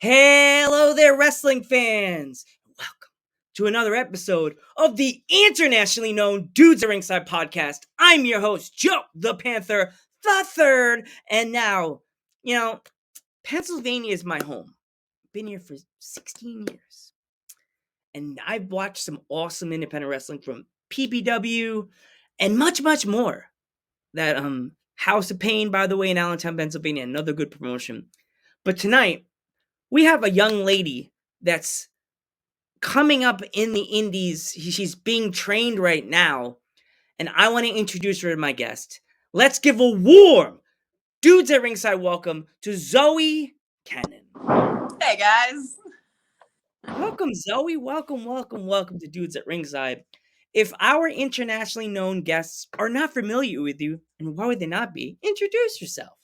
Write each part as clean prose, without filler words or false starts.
Hello there, wrestling fans! Welcome to another episode of the internationally known Dudes at Ringside podcast. I'm your host, Joe the Panther the Third, and now, Pennsylvania is my home. Been here for 16 years, and I've watched some awesome independent wrestling from PPW and much, much more. That House of Pain, by the way, in Allentown, Pennsylvania, another good promotion. But tonight, we have a young lady that's coming up in the indies. She's being trained right now, and I want to introduce her to my guest. Let's give a warm Dudes at Ringside welcome to Zoey Cannon. Hey guys. Welcome, Zoey. Welcome to Dudes at Ringside. If our internationally known guests are not familiar with you, and why would they not be, introduce yourself.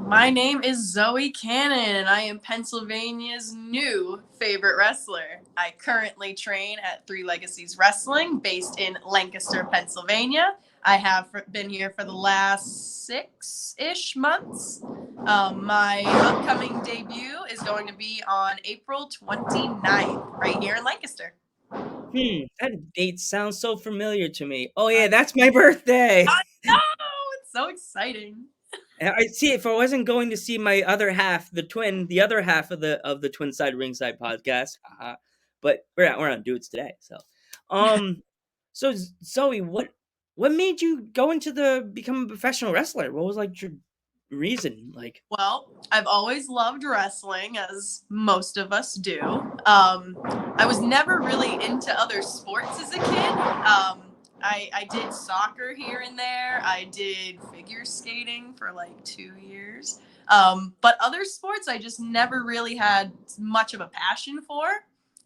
My name is Zoey Cannon, and I am Pennsylvania's new favorite wrestler. I currently train at Three Legacies Wrestling, based in Lancaster, Pennsylvania. I have been here for the last 6-ish months. My upcoming debut is going to be on April 29th, right here in Lancaster. That date sounds so familiar to me. Oh yeah, that's my birthday. I know! It's so exciting. I see. If I wasn't going to see my other half, the other half of the Twin Side Ringside podcast, but we're on Dudes today. So Zoe, what made you become a professional wrestler? What was like your reason? Like, well, I've always loved wrestling, as most of us do. I was never really into other sports as a kid. I did soccer here and there. I did figure skating for like 2 years. But other sports I just never really had much of a passion for.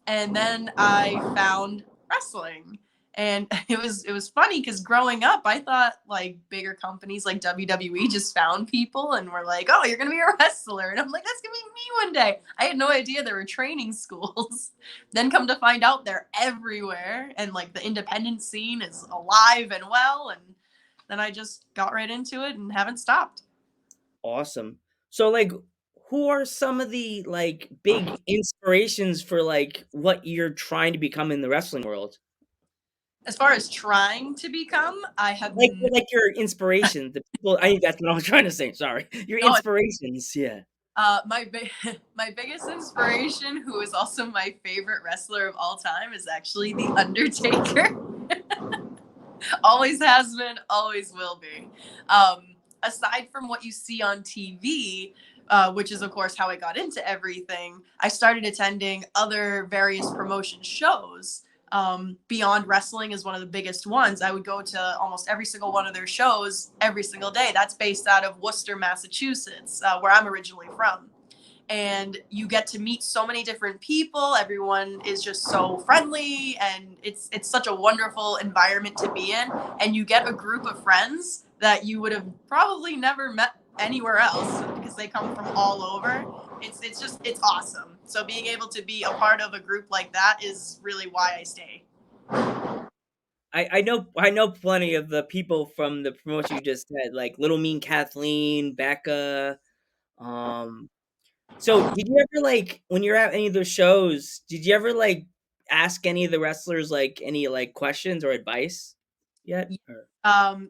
And then I found wrestling. And it was funny because growing up, I thought like bigger companies like WWE just found people and were like, oh, you're going to be a wrestler. And I'm like, that's going to be me one day. I had no idea there were training schools. Then come to find out they're everywhere. And like the independent scene is alive and well. And then I just got right into it and haven't stopped. awesome. So like, who are some of the like big inspirations for like what you're trying to become in the wrestling world? As far as trying to become, I have Like your inspiration, the people. That's what I was trying to say. Sorry, your inspirations. Yeah. My biggest inspiration, who is also my favorite wrestler of all time, is actually The Undertaker. Always has been, always will be. Aside from what you see on TV, which is of course how I got into everything, I started attending other various promotion shows. Beyond Wrestling is one of the biggest ones. I would go to almost every single one of their shows every single day. That's based out of Worcester, Massachusetts, where I'm originally from. And you get to meet so many different people. Everyone is just so friendly, and it's such a wonderful environment to be in. And you get a group of friends that you would have probably never met anywhere else because they come from all over. It's awesome. So being able to be a part of a group like that is really why I stay. I know plenty of the people from the promotion you just said, like Little Mean Kathleen, Becca. So did you ever like when you're at any of those shows? Did you ever like ask any of the wrestlers like any like questions or advice yet?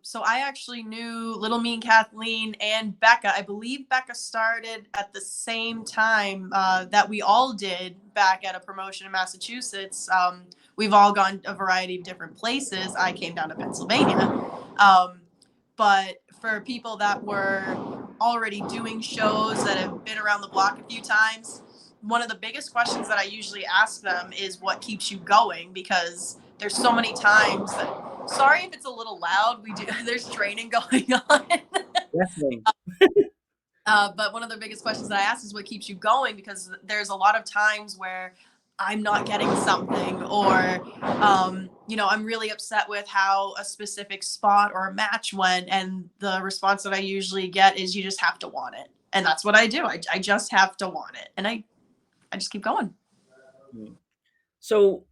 So I actually knew Little Mean Kathleen and Becca. I believe Becca started at the same time that we all did back at a promotion in Massachusetts. We've all gone a variety of different places. I came down to Pennsylvania. But for people that were already doing shows that have been around the block a few times, one of the biggest questions that I usually ask them is what keeps you going, because there's so many times that, sorry if it's a little loud, there's training going on. Definitely. But one of the biggest questions that I ask is what keeps you going, because there's a lot of times where I'm not getting something, or I'm really upset with how a specific spot or a match went, and the response that I usually get is you just have to want it. And that's what I do. I just have to want it, and I just keep going. So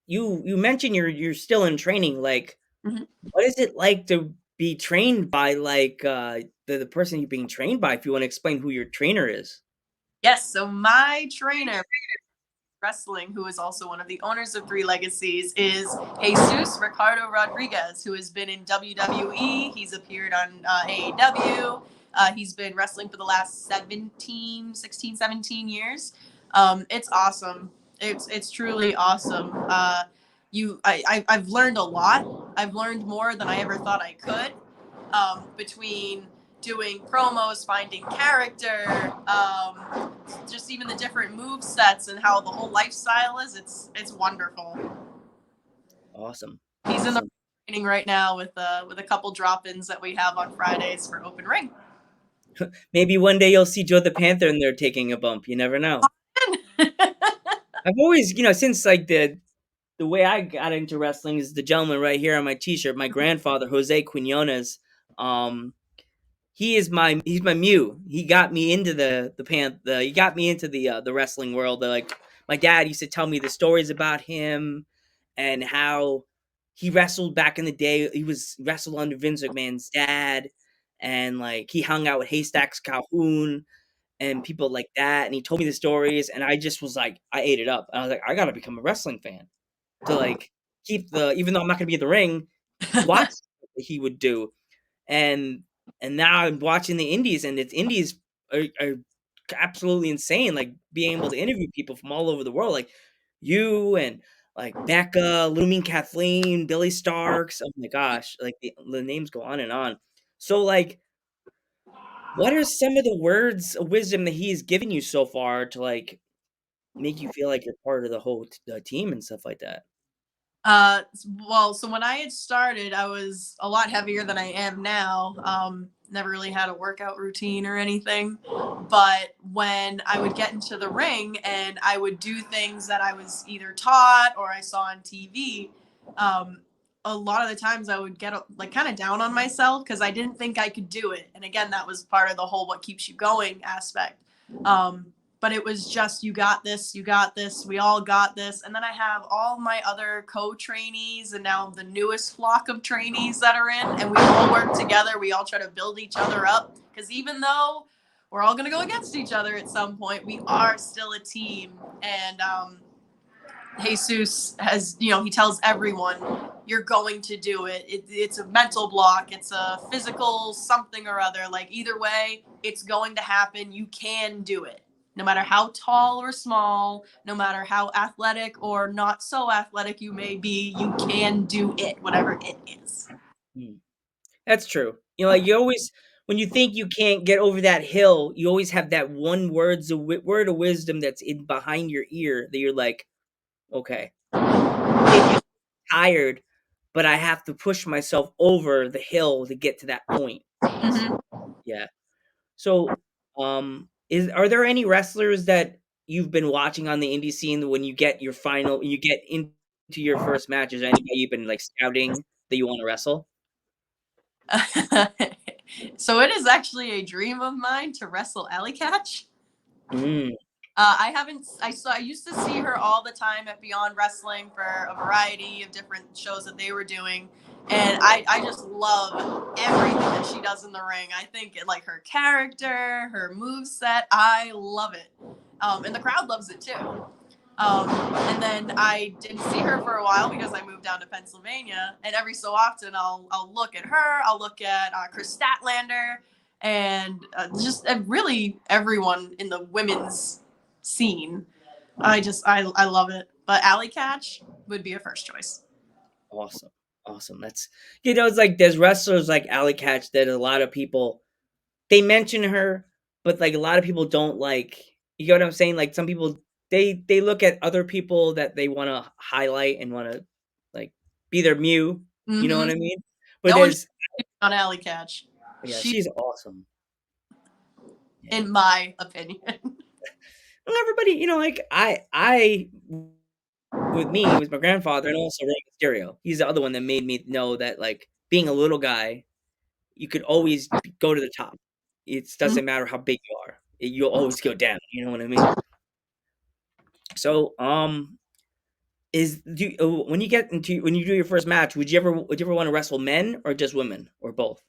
you mentioned you're still in training. Like, what is it like to be trained by like the person you're being trained by? If you want to explain who your trainer is. Yes, so my trainer wrestling, who is also one of the owners of Three Legacies, is Jesus Ricardo Rodriguez, who has been in WWE. He's appeared on AEW. He's been wrestling for the last 17 years. It's awesome. It's truly awesome. I've learned a lot. I've learned more than I ever thought I could. Between doing promos, finding character, just even the different move sets and how the whole lifestyle is. It's wonderful. Awesome. He's in the Awesome. training right now with a couple drop-ins that we have on Fridays for Open Ring. Maybe one day you'll see Joe the Panther and they're taking a bump. You never know. I've always, since like the way I got into wrestling is the gentleman right here on my t-shirt, my grandfather, Jose Quinones. Um, he's my Mew. He got me into he got me into the wrestling world. Like my dad used to tell me the stories about him and how he wrestled back in the day. He was wrestled under Vince McMahon's dad, and like he hung out with Haystacks Calhoun and people like that. And he told me the stories, and I just was like, I ate it up. I was like, I gotta become a wrestling fan to like keep the even though I'm not gonna be in the ring, watch what he would do. And now I'm watching the indies, and its indies are absolutely insane. Like being able to interview people from all over the world, like you and like Becca, Little Mean Kathleen, Billy Starks. Oh my gosh, like the names go on and on. So like, what are some of the words of wisdom that he's given you so far to like make you feel like you're part of the whole the team and stuff like that? Uh, well, so when I had started, I was a lot heavier than I am now. Never really had a workout routine or anything. But when I would get into the ring and I would do things that I was either taught or I saw on TV, um, a lot of the times I would get like kind of down on myself because I didn't think I could do it. And again, that was part of the whole what keeps you going aspect. Um, but it was just you got this, we all got this. And then I have all my other co-trainees and now the newest flock of trainees that are in, and we all work together. We all try to build each other up because even though we're all going to go against each other at some point, we are still a team. And Jesus has, he tells everyone, you're going to do it. It's a mental block. It's a physical something or other. Like either way, it's going to happen. You can do it. No matter how tall or small, no matter how athletic or not so athletic you may be, you can do it, whatever it is. Hmm. That's true. Like you always, when you think you can't get over that hill, you always have that one word of wisdom that's in behind your ear that you're like, okay, maybe I'm tired, but I have to push myself over the hill to get to that point. Mm-hmm. Yeah. So, is are there any wrestlers that you've been watching on the indie scene when you get into your first match? Is there anybody you've been like scouting that you want to wrestle? So it is actually a dream of mine to wrestle Alley Catch. Mm, I haven't. I used to see her all the time at Beyond Wrestling for a variety of different shows that they were doing, and I just love everything that she does in the ring. I think like her character, her move set, I love it, and the crowd loves it too. And then I didn't see her for a while because I moved down to Pennsylvania, and every so often I'll look at her, I'll look at Chris Statlander, and just really everyone in the women's scene. I love it. But Alley Catch would be a first choice. awesome, awesome. That's it's like there's wrestlers like Alley Catch that a lot of people they mention her, but like a lot of people don't like. You know what I'm saying? Like some people they look at other people that they want to highlight and want to like be their Mew. You know Mm-hmm. what I mean? But No one should there's be on Alley Catch. yeah, She, she's awesome. Yeah. in my opinion. Well, everybody, like I with me was my grandfather and also Rey Mysterio. He's the other one that made me know that like being a little guy, you could always go to the top. It doesn't matter how big you are. You'll always go down. You know what I mean? So, when you get into when you do your first match, would you ever want to wrestle men or just women or both?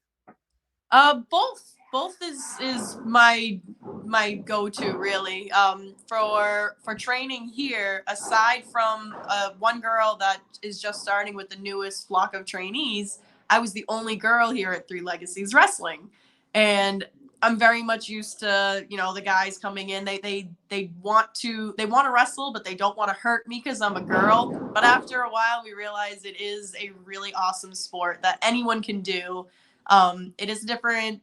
Both. both is my go-to really. For training here, aside from one girl that is just starting with the newest flock of trainees, I was the only girl here at Three Legacies Wrestling, and I'm very much used to, the guys coming in. They want to wrestle, but they don't want to hurt me because I'm a girl. But after a while, we realize it is a really awesome sport that anyone can do. It is different.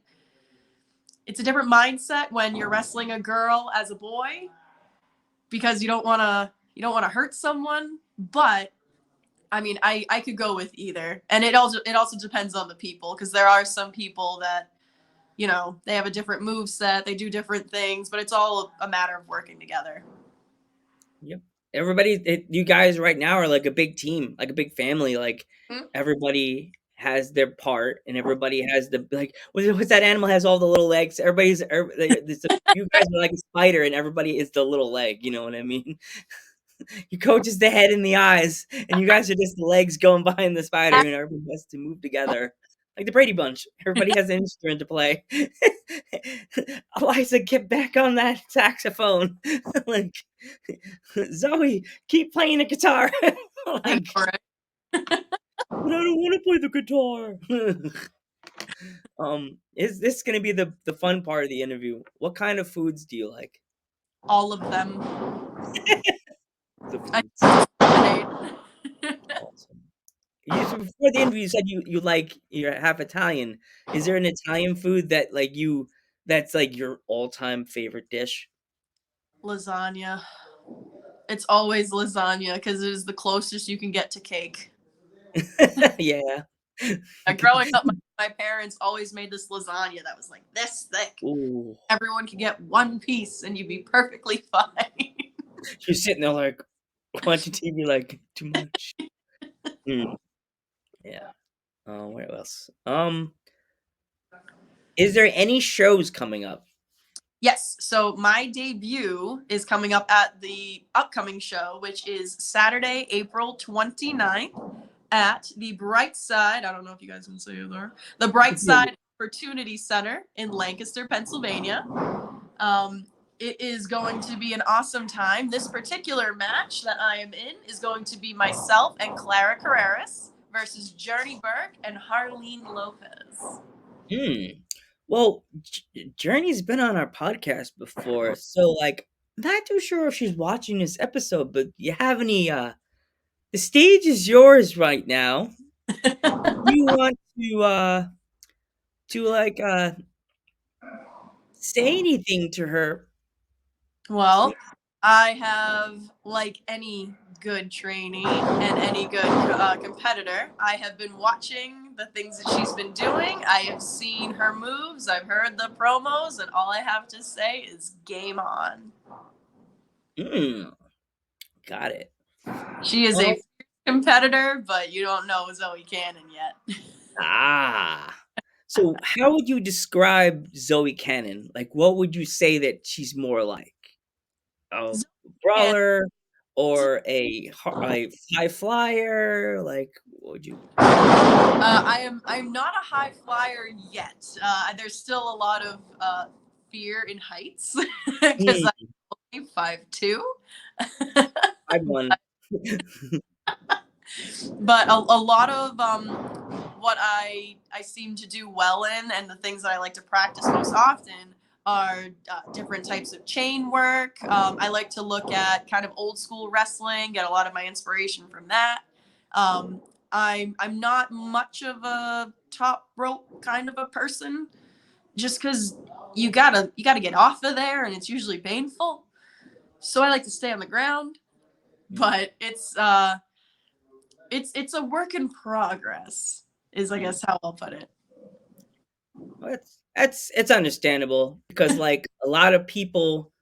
It's a different mindset when you're wrestling a girl as a boy because you don't want to hurt someone. But I mean, I could go with either, and it also depends on the people because there are some people that they have a different move set, they do different things, but it's all a matter of working together. Yep. You guys right now are like a big team, like a big family. Like Hmm? everybody has their part, and everybody has the like. What's that animal has all the little legs? You guys are like a spider, and everybody is the little leg. You know what I mean? Your coach is the head and the eyes, and you guys are just the legs going behind the spider, and everybody has to move together. Like the Brady Bunch. Everybody has an instrument to play. Eliza, get back on that saxophone. Like Zoey, keep playing the guitar. I know, Like, right? but I don't want to play the guitar. Is this gonna be the fun part of the interview? What kind of foods do you like? All of them. The I foods. discriminate. Awesome. So before the interview, you said you're half Italian. Is there an Italian food that's like your all-time favorite dish? Lasagna. It's always lasagna because it is the closest you can get to cake. Yeah. Growing up, my parents always made this lasagna that was like this thick. Ooh. Everyone could get one piece and you'd be perfectly fine. You're sitting there like watching TV like too much. Mm, yeah. Where else? Is there any shows coming up? Yes, so my debut is coming up at the upcoming show, which is Saturday, April 29th at the Brightside. I don't know if you guys can see it there. The Brightside Opportunity Center in Lancaster, Pennsylvania. It is going to be an awesome time. This particular match that I am in is going to be myself and Clara Carreras versus Journey Burke and Harleen Lopez. Hmm. Well, Journey's been on our podcast before, so like, not too sure if she's watching this episode. But you have any? The stage is yours right now. You want to like say anything to her? Well, I have, like any good trainee and any good competitor, I have been watching the things that she's been doing. I have seen her moves, I've heard the promos, and all I have to say is game on. Mm, got it. She is Um, a competitor, but you don't know Zoe Cannon yet. ah. So, how would you describe Zoe Cannon? Like, what would you say that she's more like? A Zoe Cannon, brawler or a high flyer? Like, what would you? I'm not a high flyer yet. There's still a lot of fear in heights because Hmm, I'm only 5'2". I won. But a lot of what I seem to do well in, and the things that I like to practice most often are different types of chain work. I like to look at kind of old school wrestling, get a lot of my inspiration from that. Um, I'm not much of a top rope kind of a person, just because you gotta get off of there, and it's usually painful. So I like to stay on the ground, but it's a work in progress is, I guess, how I'll put it. Well, it's understandable because like a lot of people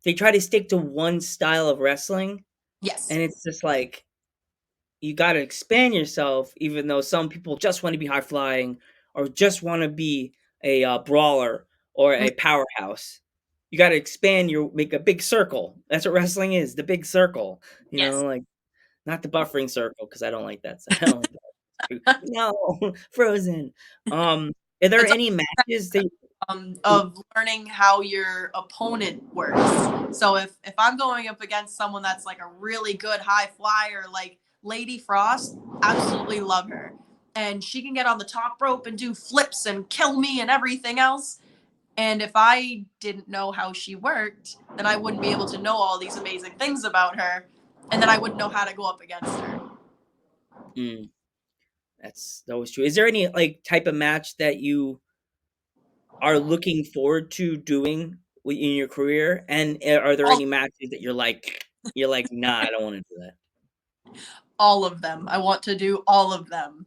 they try to stick to one style of wrestling, Yes. and it's just like you got to expand yourself. Even though some people just want to be high flying or just want to be a brawler or Mm, a powerhouse, you got to expand your make a big circle. That's what wrestling is, the big circle. You yes. know, like not the buffering circle because I don't like that. I don't like that. No, Frozen. Are there It's any matches that? of learning how your opponent works. So if I'm going up against someone that's like a really good high flyer, like Lady Frost, absolutely love her. And she can get on the top rope and do flips and kill me and everything else. And if I didn't know how she worked, then I wouldn't be able to know all these amazing things about her. And then I wouldn't know how to go up against her. Mm, that's always true. Is there any like type of match that you are looking forward to doing in your career? And are there All, any matches that you're like, nah, I don't want to do that. all of them. I want to do all of them.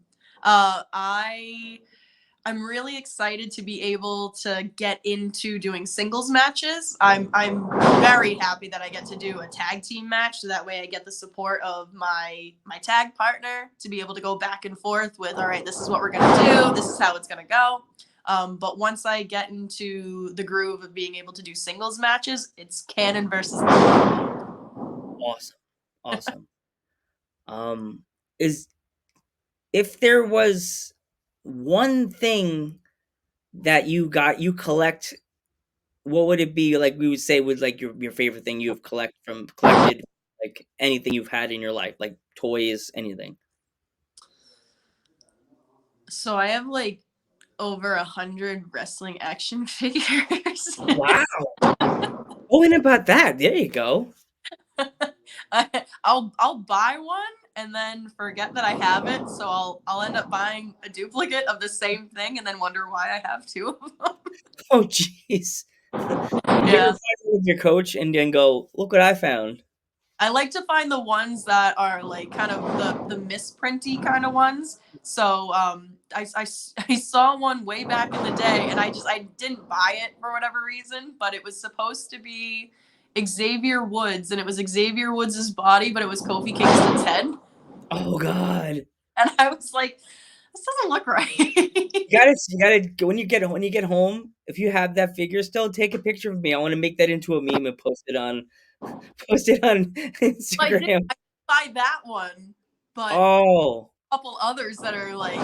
I'm really excited to be able to get into doing singles matches. I'm very happy that I get to do a tag team match, so that way I get the support of my tag partner to be able to go back and forth with, all right, this is what we're gonna do, this is how it's gonna go. But once I get into the groove of being able to do singles matches, it's Cannon versus. Awesome, awesome. Is if there was one thing that you collect, what would it be? Like we would say was like your favorite thing you've collected, like anything you've had in your life, like toys, anything. So I have like over 100 wrestling action figures. Wow. Oh, and about that, there you go. I'll buy one and then forget that I have it, so I'll end up buying a duplicate of the same thing and then wonder why I have two of them. Oh, jeez. You ever Yeah. find it with your coach and then go, look what I found? I like to find the ones that are like kind of the misprinty kind of ones. So I saw one way back in the day and I didn't buy it for whatever reason, but it was supposed to be Xavier Woods and it was Xavier Woods' body, but it was Kofi Kingston's head. Oh God. And I was like, this doesn't look right. You gotta when you get home, if you have that figure still, take a picture of me. I want to make that into a meme and post it on I did Instagram. I buy that one, but Oh. a couple others that are like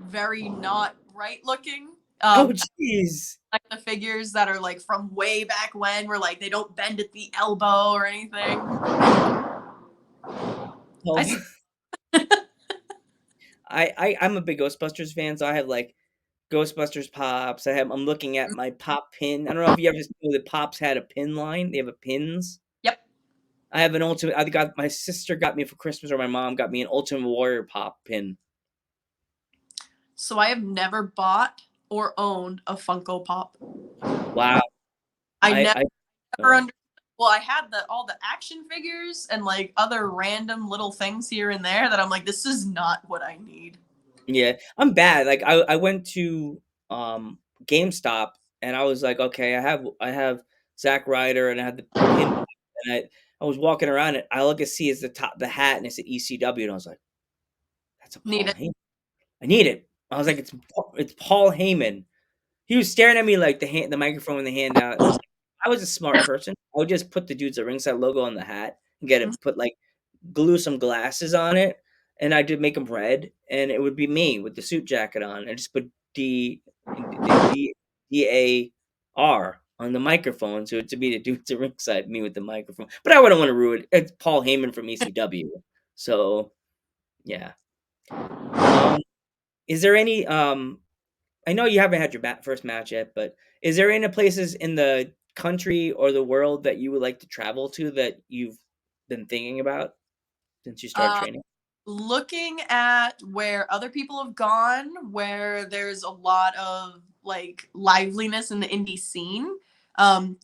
very not right looking. Oh, Um, jeez. like the figures that are like from way back when, where like they don't bend at the elbow or anything. I Oh, I'm a big Ghostbusters fan, so I have like Ghostbusters pops. I'm looking at my pop pin. I don't know if you ever know that Pops had a pin line. They have a pins. Yep. I have an ultimate. I got my sister got me for Christmas, or my mom got me an Ultimate Warrior pop pin. So I have never bought or owned a Funko Pop. Wow. I I never I ever no. under. Well, I had all the action figures and like other random little things here and there that I'm like, this is not what I need. Yeah, I'm bad. Like I went to GameStop and I was like, okay, I have Zack Ryder and I had the pin and I was walking around and I look and see is the hat and it's an ECW and I was like, that's a Need Paul it. Heyman. I need it. I was like, it's Paul Heyman. He was staring at me like the microphone in the hand out. And I was a smart person. I would just put the dude's Ringside logo on the hat and get it put like glue some glasses on it, and I did make them red, and it would be me with the suit jacket on, and just put DAR on the microphone, so to be the dude to ringside, me with the microphone. But I wouldn't want to ruin it. It's Paul Heyman from ECW, so yeah. Um, is there any? I know you haven't had your first match yet, but is there any places in the country or the world that you would like to travel to that you've been thinking about since you started Um, training? Looking at where other people have gone, where there's a lot of like liveliness in the indie scene.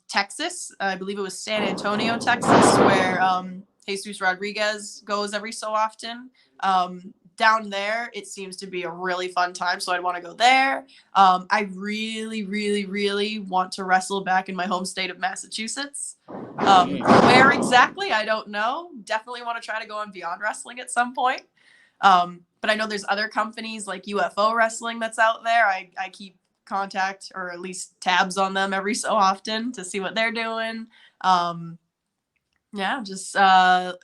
Texas, I believe it was San Antonio, Texas, where Jesus Rodriguez goes every so often. Down there, it seems to be a really fun time, so I'd want to go there. I really, really, really want to wrestle back in my home state of Massachusetts. Where exactly, I don't know. Definitely want to try to go on Beyond Wrestling at some point. But I know there's other companies like UFO Wrestling that's out there. I keep contact or at least tabs on them every so often to see what they're doing. Yeah, just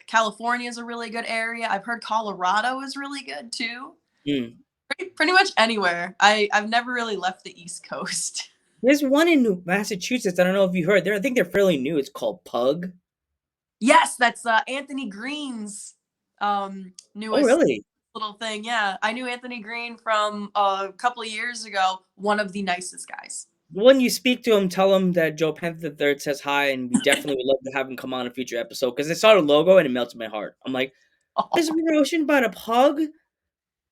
California is a really good area. I've heard Colorado is really good too. Mm. Pretty much anywhere. I've never really left the East Coast. There's one in Massachusetts. I don't know if you heard. I think they're fairly new. It's called Pug. Yes, that's Anthony Green's Oh, newest really? little thing. Yeah, I knew Anthony Green from a couple of years ago. One of the nicest guys. When you speak to him, tell him that Joe Panther III says hi, and we definitely would love to have him come on a future episode because I saw the logo and it melted my heart. I'm like, there's a promotion about a pug.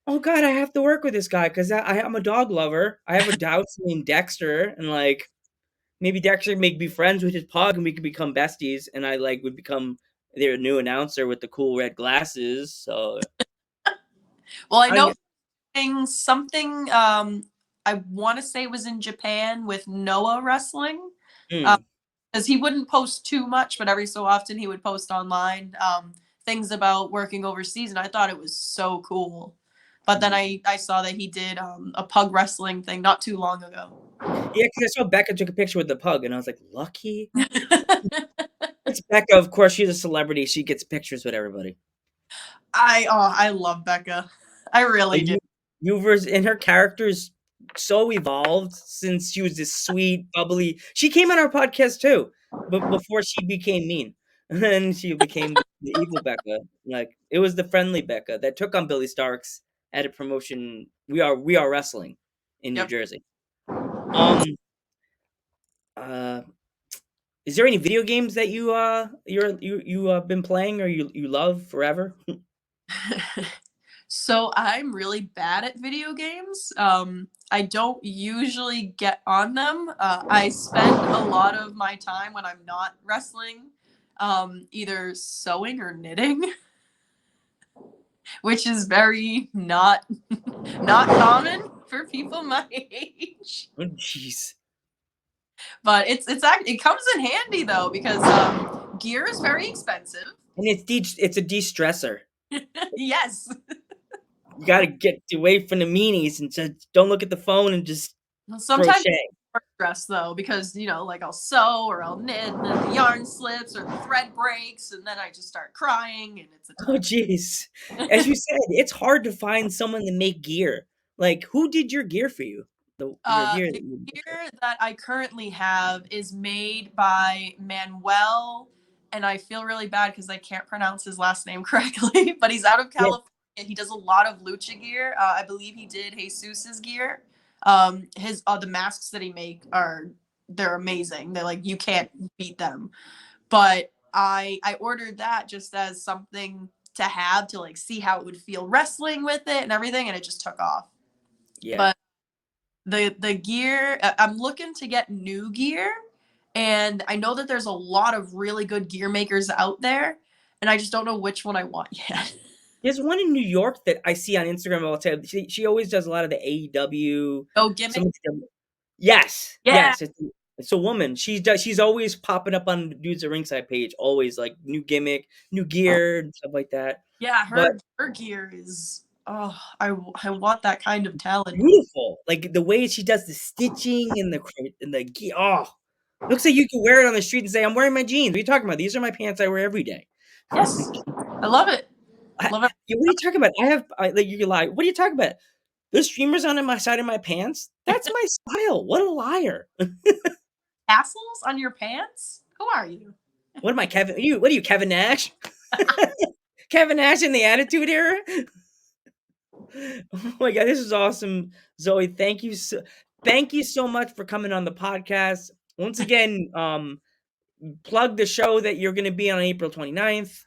Oh God, I have to work with this guy because I'm a dog lover. I have a dog named Dexter, and like maybe Dexter make be friends with his pug, and we could become besties. And I like would become their new announcer with the cool red glasses. So Well, I know I something. I want to say it was in Japan with Noah wrestling. mm, Because he wouldn't post too much, but every so often he would post online things about working overseas, and I thought it was so cool. But then I saw that he did a pug wrestling thing not too long ago. yeah, because I saw Becca took a picture with the pug, and I was like, lucky. It's Becca, of course. She's a celebrity. She gets pictures with everybody. I love Becca. I really Like do. and her character's so evolved since she was this sweet, bubbly. She came on our podcast too, but before she became mean, and then she became the evil Becca. Like it was the friendly Becca that took on Billy Starks at a promotion. We are wrestling in New Yep. Jersey. Um. Uh. Is there any video games that you been playing or you love forever? So I'm really bad at video games. I don't usually get on them. I spend a lot of my time when I'm not wrestling, either sewing or knitting, which is very not common for people my age. Oh, jeez. But it comes in handy though because gear is very expensive. And it's a de-stressor. Yes. You gotta get away from the meanies and just don't look at the phone and just Sometimes crochet. more stress though because like I'll sew or I'll knit and then the yarn slips or the thread breaks and then I just start crying and it's a Oh, time. jeez. As you said, it's hard to find someone to make gear. Like, who did your gear for you? Your gear that The you make. gear that I currently have is made by Manuel, and I feel really bad because I can't pronounce his last name correctly, but he's out of Yeah, California. He does a lot of lucha gear. I believe he did Jesus's gear. His the masks that he make they're amazing. They're like you can't beat them. But I ordered that just as something to have to like see how it would feel wrestling with it and everything, and it just took off. yeah. But the gear I'm looking to get new gear, and I know that there's a lot of really good gear makers out there, and I just don't know which one I want yet. There's one in New York that I see on Instagram all the time. She always does a lot of the AEW. Oh, gimmick. Some of the yes, Yeah. yes. It's a woman. She's always popping up on the Dudes at Ringside page. Always like new gimmick, new gear, and stuff like that. Yeah, But her gear is I want that kind of talent. beautiful. Like, the way she does the stitching and the ge oh, looks like you could wear it on the street and say, "I'm wearing my jeans. What are you talking about? These are my pants I wear every day." Yes. I love it. I Love it. What are you talking about? Like, you can lie. What are you talking about? "The streamers on my side of my pants? That's my style." What a liar. Tassels on your pants? Who are you? What am I, what are you, Kevin Nash? Kevin Nash in the Attitude Era? Oh my god, this is awesome, Zoey. Thank you so much for coming on the podcast. Once again, plug the show that you're going to be on April 29th.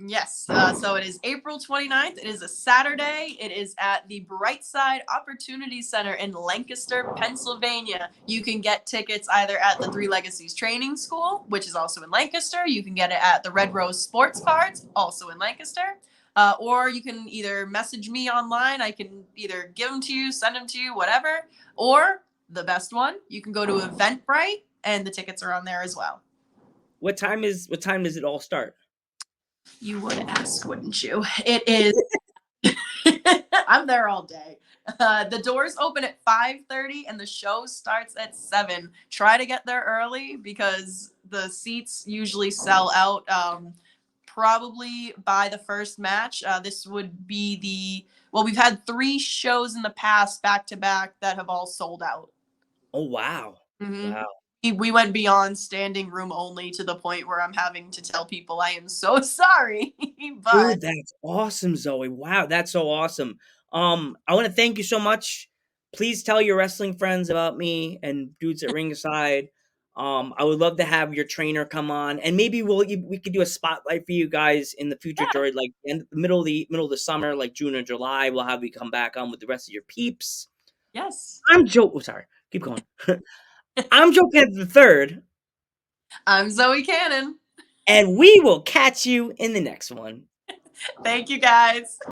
Yes. So it is April 29th. It is a Saturday. It is at the Brightside Opportunity Center in Lancaster, Pennsylvania. You can get tickets either at the Three Legacies Training School, which is also in Lancaster. You can get it at the Red Rose Sports Cards, also in Lancaster. Or you can either message me online. I can either give them to you, send them to you, whatever. Or the best one, you can go to Eventbrite and the tickets are on there as well. What time does it all start? You would ask, wouldn't you? It is. I'm there all day. The doors open at 5:30 and the show starts at 7. Try to get there early because the seats usually sell out probably by the first match. This would be we've had 3 shows in the past back to back that have all sold out. Oh, wow. Hmm. Wow. We went beyond standing room only to the point where I'm having to tell people I am so sorry. But Dude, that's awesome, Zoe. Wow, that's so awesome. I wanna thank you so much. Please tell your wrestling friends about me and dudes at Ringside. I would love to have your trainer come on, and maybe we could do a spotlight for you guys in the future yeah, during, like, middle of the summer, like June or July. We'll have you come back on with the rest of your peeps. yes. Sorry, keep going. I'm Joe Kennedy the third, I'm Zoe Cannon. and we will catch you in the next one. Thank you guys.